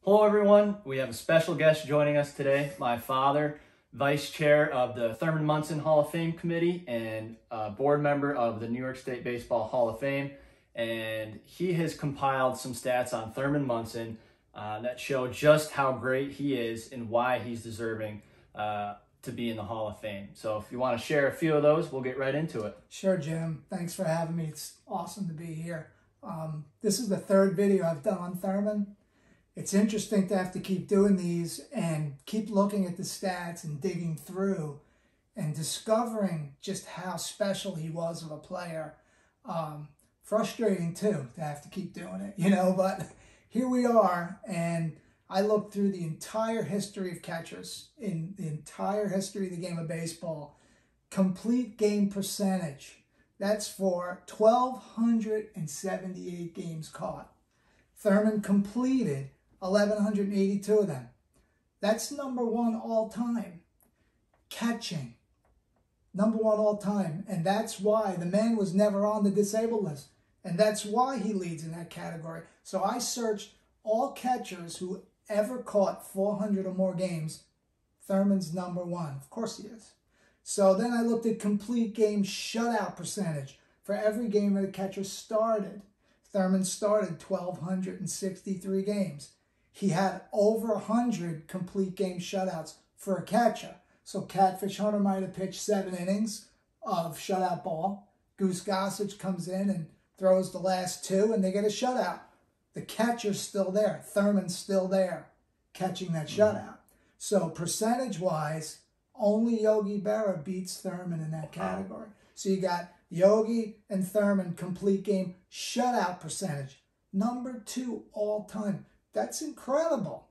Hello everyone, we have a special guest joining us today, my father, Vice Chair of the Thurman Munson Hall of Fame Committee and a board member of the New York State Baseball Hall of Fame. And he has compiled some stats on Thurman Munson that show just how great he is and why he's deserving to be in the Hall of Fame. So if you want to share a few of those, we'll get right into it. Sure, Jim. Thanks for having me. It's awesome to be here. This is the third video I've done on Thurman. It's interesting to have to keep doing these and keep looking at the stats and digging through and discovering just how special he was of a player. Frustrating too to have to keep doing it, but here we are, and I looked through the entire history of catchers in the entire history of the game of baseball. Complete game percentage. That's for 1,278 games caught. Thurman completed 1,182 of them. That's number one all time. Catching. Number one all time. And that's why the man was never on the disabled list. And that's why he leads in that category. So I searched all catchers who ever caught 400 or more games. Thurman's number one. Of course he is. So then I looked at complete game shutout percentage for every game that a catcher started. Thurman started 1,263 games. He had over 100 complete game shutouts for a catcher. So Catfish Hunter might have pitched 7 innings of shutout ball. Goose Gossage comes in and throws the last 2, and they get a shutout. The catcher's still there. Thurman's still there catching that shutout. So percentage-wise, only Yogi Berra beats Thurman in that category. So you got Yogi and Thurman complete game shutout percentage. Number 2 all time. That's incredible.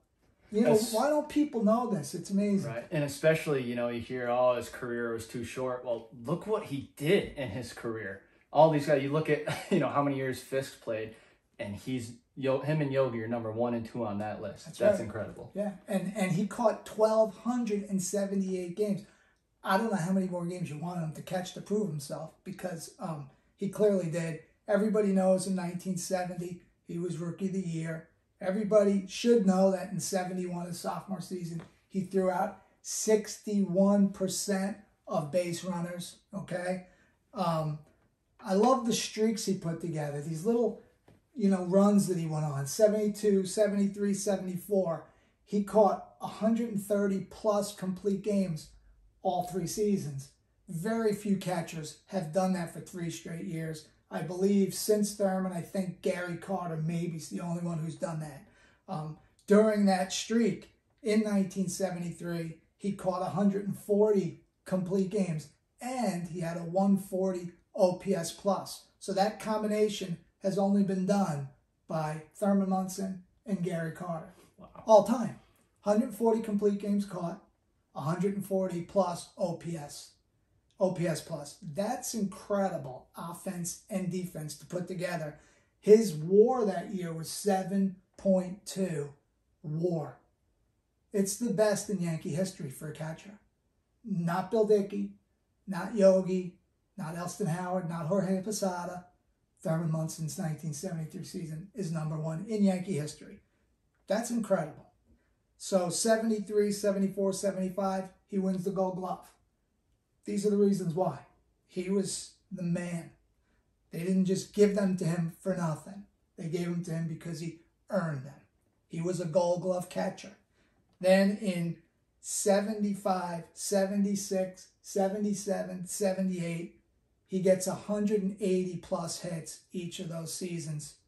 Why don't people know this? It's amazing. Right. And especially, you hear, oh, his career was too short. Well, look what he did in his career. All these guys, you look at, how many years Fisk played, and him and Yogi are number 1 and 2 on that list. That's right. Incredible. Yeah. And he caught 1,278 games. I don't know how many more games you wanted him to catch to prove himself, because he clearly did. Everybody knows in 1970, he was Rookie of the Year. Everybody should know that in 71, his sophomore season, he threw out 61% of base runners, okay? I love the streaks he put together, these little, runs that he went on, 72, 73, 74. He caught 130-plus complete games all 3 seasons. Very few catchers have done that for 3 straight years. I believe since Thurman, I think Gary Carter maybe is the only one who's done that. During that streak in 1973, he caught 140 complete games, and he had a 140 OPS plus. So that combination has only been done by Thurman Munson and Gary Carter. Wow. All time. 140 complete games caught, 140 plus OPS. OPS plus. That's incredible offense and defense to put together. His WAR that year was 7.2 WAR. It's the best in Yankee history for a catcher. Not Bill Dickey, not Yogi, not Elston Howard, not Jorge Posada. Thurman Munson's 1973 season is number 1 in Yankee history. That's incredible. So 73, 74, 75, he wins the Gold Glove. These are the reasons why. He was the man. They didn't just give them to him for nothing. They gave them to him because he earned them. He was a Gold Glove catcher. Then in 75, 76, 77, 78, he gets 180 plus hits each of those seasons.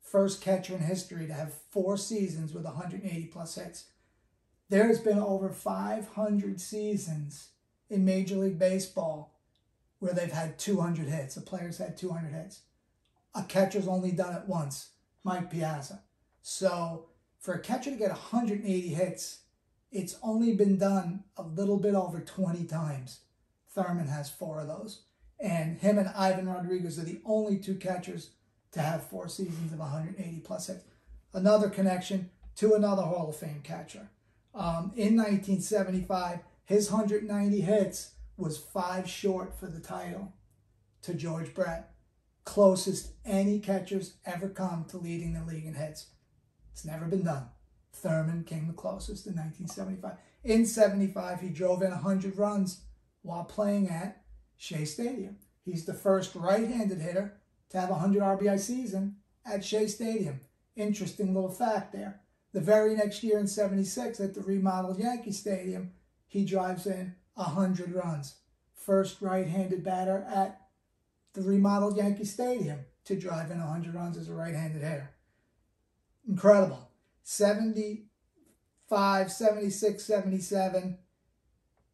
First catcher in history to have 4 seasons with 180 plus hits. There's been over 500 seasons in Major League Baseball where they've had 200 hits. A player's had 200 hits. A catcher's only done it once, Mike Piazza. So for a catcher to get 180 hits, it's only been done a little bit over 20 times. Thurman has 4 of those. And him and Ivan Rodriguez are the only 2 catchers to have 4 seasons of 180 plus hits. Another connection to another Hall of Fame catcher. In 1975, his 190 hits was 5 short for the title to George Brett. Closest any catcher's ever come to leading the league in hits. It's never been done. Thurman came the closest in 1975. In 75, he drove in 100 runs while playing at Shea Stadium. He's the first right-handed hitter to have a 100 RBI season at Shea Stadium. Interesting little fact there. The very next year in 76 at the remodeled Yankee Stadium, he drives in 100 runs. First right-handed batter at the remodeled Yankee Stadium to drive in 100 runs as a right-handed hitter. Incredible. 75, 76, 77,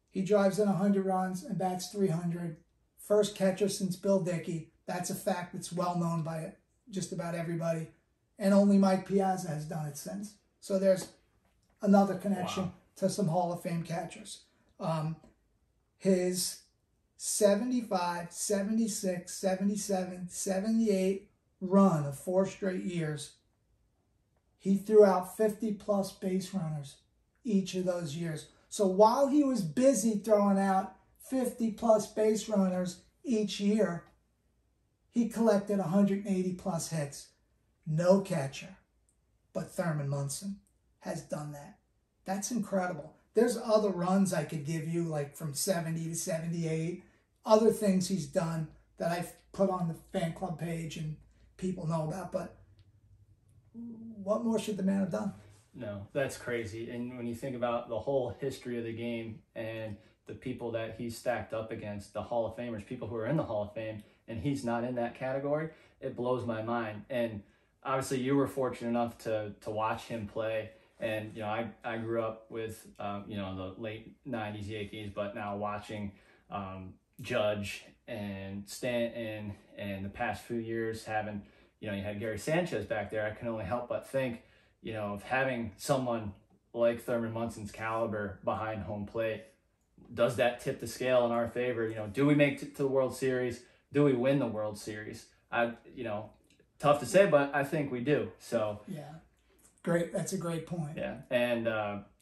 he drives in 100 runs and bats 300. First catcher since Bill Dickey. That's a fact that's well known by just about everybody. And only Mike Piazza has done it since. So there's another connection to some Hall of Fame catchers. His 75, 76, 77, 78 run of 4 straight years, he threw out 50-plus base runners each of those years. So while he was busy throwing out 50-plus base runners each year, he collected 180-plus hits. No catcher but Thurman Munson has done that. That's incredible. There's other runs I could give you, like from 70 to 78, other things he's done that I've put on the fan club page and people know about, but what more should the man have done? No, that's crazy. And when you think about the whole history of the game and the people that he's stacked up against, the Hall of Famers, people who are in the Hall of Fame, and he's not in that category, it blows my mind. And obviously you were fortunate enough to watch him play. And, you know, I grew up with, you know, the late 90s Yankees, but now watching Judge and Stanton and the past few years having, you know, you had Gary Sanchez back there, I can only help but think, you know, of having someone like Thurman Munson's caliber behind home plate. Does that tip the scale in our favor? You know, do we make it to the World Series? Do we win the World Series? You know, tough to say, but I think we do. So yeah, great. That's a great point. Yeah, and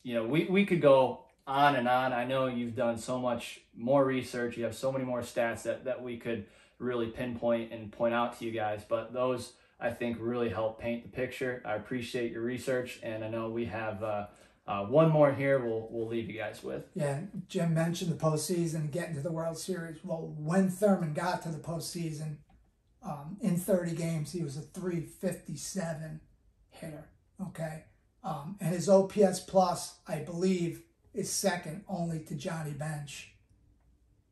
you know, we could go on and on. I know you've done so much more research. You have so many more stats that we could really pinpoint and point out to you guys. But those, I think, really help paint the picture. I appreciate your research, and I know we have one more here we'll leave you guys with. Yeah, Jim mentioned the postseason, getting to the World Series. Well, when Thurman got to the postseason, in 30 games, he was a .357 hitter, okay? And his OPS plus, I believe, is second only to Johnny Bench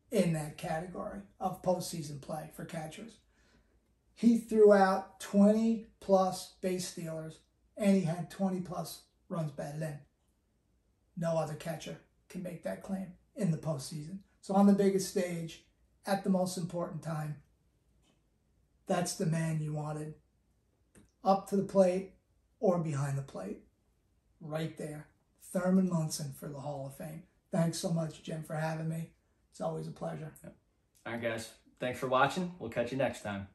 in that category of postseason play for catchers. He threw out 20-plus base stealers, and he had 20-plus runs batted in. No other catcher can make that claim in the postseason. So on the biggest stage, at the most important time, that's the man you wanted. Up to the plate or behind the plate. Right there. Thurman Munson for the Hall of Fame. Thanks so much, Jim, for having me. It's always a pleasure. All right, guys. Thanks for watching. We'll catch you next time.